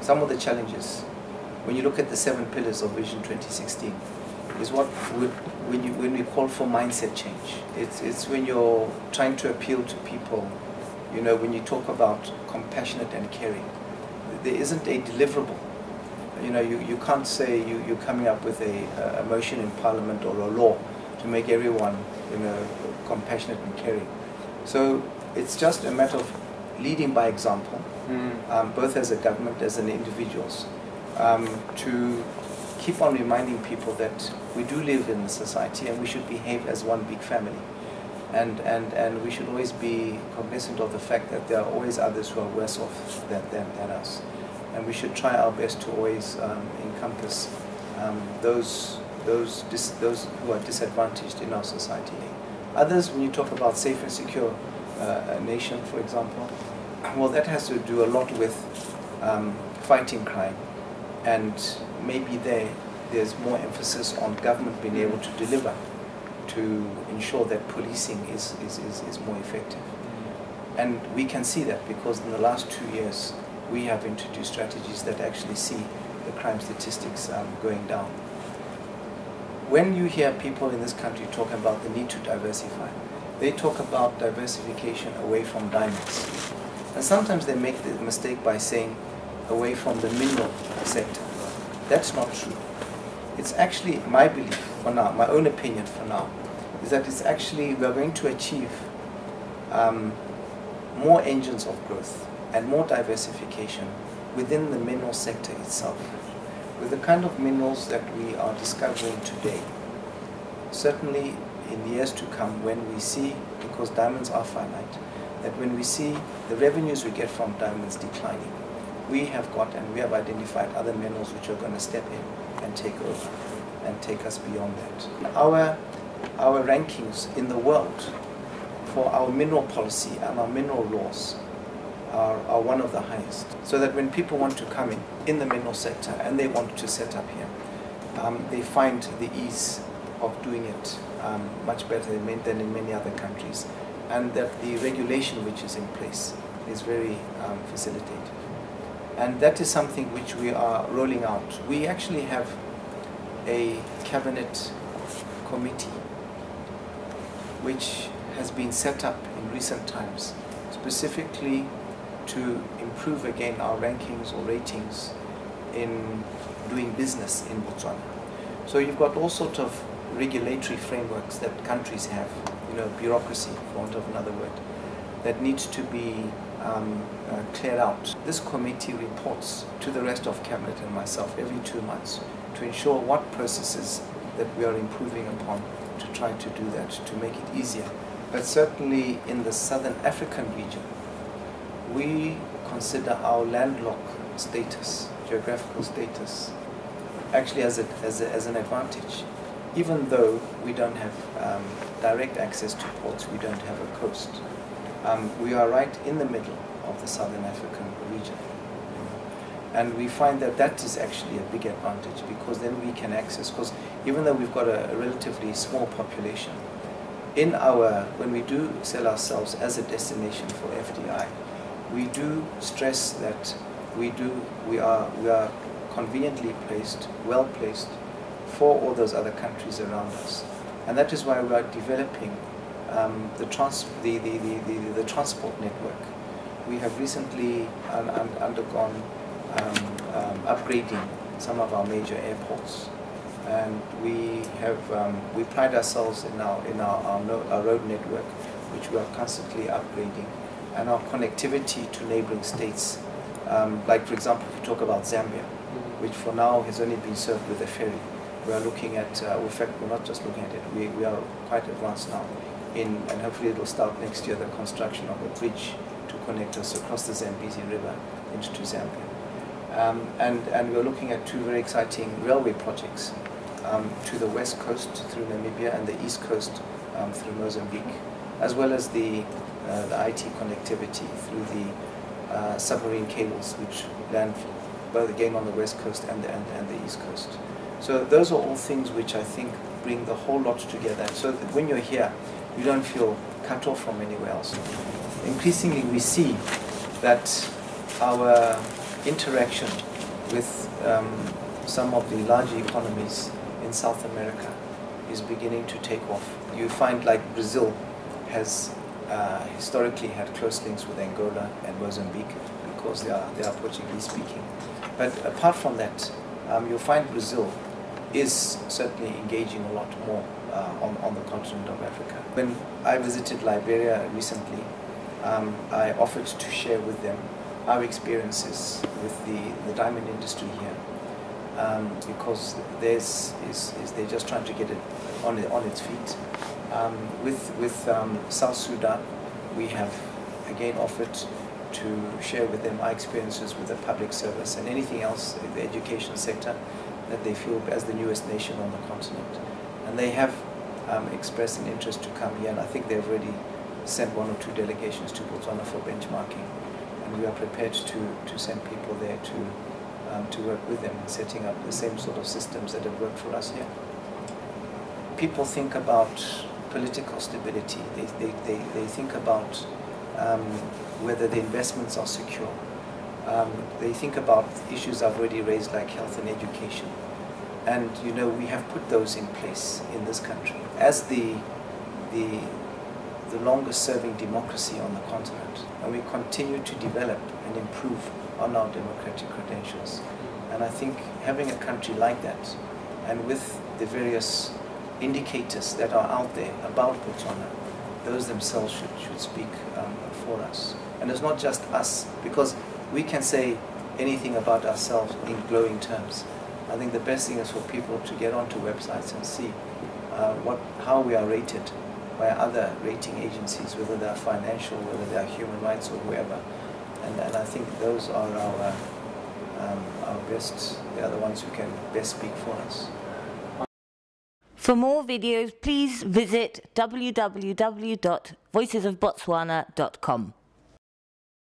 some of the challenges, when you look at the 7 pillars of Vision 2016, is when we call for mindset change. It's when you're trying to appeal to people, you know, when you talk about compassionate and caring, there isn't a deliverable. You know, you can't say you're coming up with a motion in Parliament or a law to make everyone, you know, compassionate and caring. So it's just a matter of leading by example, both as a government, as an individuals, to keep on reminding people that we do live in a society and we should behave as one big family. And we should always be cognizant of the fact that there are always others who are worse off than us. And we should try our best to always encompass those who are disadvantaged in our society. Others, when you talk about safe and secure nation, for example, well, that has to do a lot with fighting crime, and maybe there's more emphasis on government being able to deliver to ensure that policing is more effective. And we can see that because in the last 2 years we have introduced strategies that actually see the crime statistics going down. When you hear people in this country talk about the need to diversify, they talk about diversification away from diamonds. And sometimes they make the mistake by saying away from the mineral sector. That's not true. It's actually my belief for now, my own opinion for now, is that it's actually, we are going to achieve more engines of growth and more diversification within the mineral sector itself. With the kind of minerals that we are discovering today, certainly in the years to come, when we see, because diamonds are finite, that when we see the revenues we get from diamonds declining, we have got and we have identified other minerals which are going to step in and take over and take us beyond that. Our rankings in the world for our mineral policy and our mineral laws are one of the highest. So that when people want to come in the mineral sector and they want to set up here, they find the ease of doing it much better than in many other countries, and that the regulation which is in place is very facilitated. And that is something which we are rolling out. We actually have a cabinet committee which has been set up in recent times specifically to improve again our rankings or ratings in doing business in Botswana. So you've got all sorts of regulatory frameworks that countries have, you know, bureaucracy, for want of another word, that needs to be cleared out. This committee reports to the rest of Cabinet and myself every 2 months to ensure what processes that we are improving upon to try to do that, to make it easier. But certainly in the Southern African region, we consider our landlocked status, geographical status, actually as an advantage. Even though we don't have direct access to ports, we don't have a coast. We are right in the middle of the Southern African region. And we find that that is actually a big advantage, because then we can access, because even though we've got a relatively small population, when we do sell ourselves as a destination for FDI, we do stress that we are conveniently placed, well placed for all those other countries around us. And that is why we are developing the transport network. We have recently undergone upgrading some of our major airports, and we pride ourselves in our road network, which we are constantly upgrading, and our connectivity to neighboring states. Like, for example, if you talk about Zambia, which for now has only been served with a ferry. We are looking at, in fact, we're not just looking at it, we are quite advanced now and hopefully it will start next year, the construction of a bridge to connect us across the Zambezi River into Zambia. And we're looking at 2 very exciting railway projects to the west coast through Namibia and the east coast through Mozambique, as well as the IT connectivity through the submarine cables which land both again on the west coast and the east coast. So those are all things which I think bring the whole lot together, so that when you're here, you don't feel cut off from anywhere else. Increasingly we see that our interaction with some of the larger economies in South America is beginning to take off. You find like Brazil has historically had close links with Angola and Mozambique because they are Portuguese speaking. But apart from that, you'll find Brazil is certainly engaging a lot more on the continent of Africa. When I visited Liberia recently, I offered to share with them our experiences with the diamond industry here, because they're just trying to get it on its feet. With South Sudan, we have again offered to share with them our experiences with the public service and anything else in the education sector that they feel as the newest nation on the continent. And they have expressed an interest to come here, and I think they've already sent 1 or 2 delegations to Botswana for benchmarking. And we are prepared to send people there to work with them in setting up the same sort of systems that have worked for us here. People think about political stability. They think about whether the investments are secure. They think about issues I've already raised like health and education. And you know, we have put those in place in this country. As the longest serving democracy on the continent, and we continue to develop and improve on our democratic credentials. And I think having a country like that, and with the various indicators that are out there about Botswana, those themselves should speak for us. And it's not just us, because we can say anything about ourselves in glowing terms. I think the best thing is for people to get onto websites and see how we are rated by other rating agencies, whether they are financial, whether they are human rights, or whoever. And I think those are our best, they are the ones who can best speak for us. For more videos, please visit www.voicesofbotswana.com.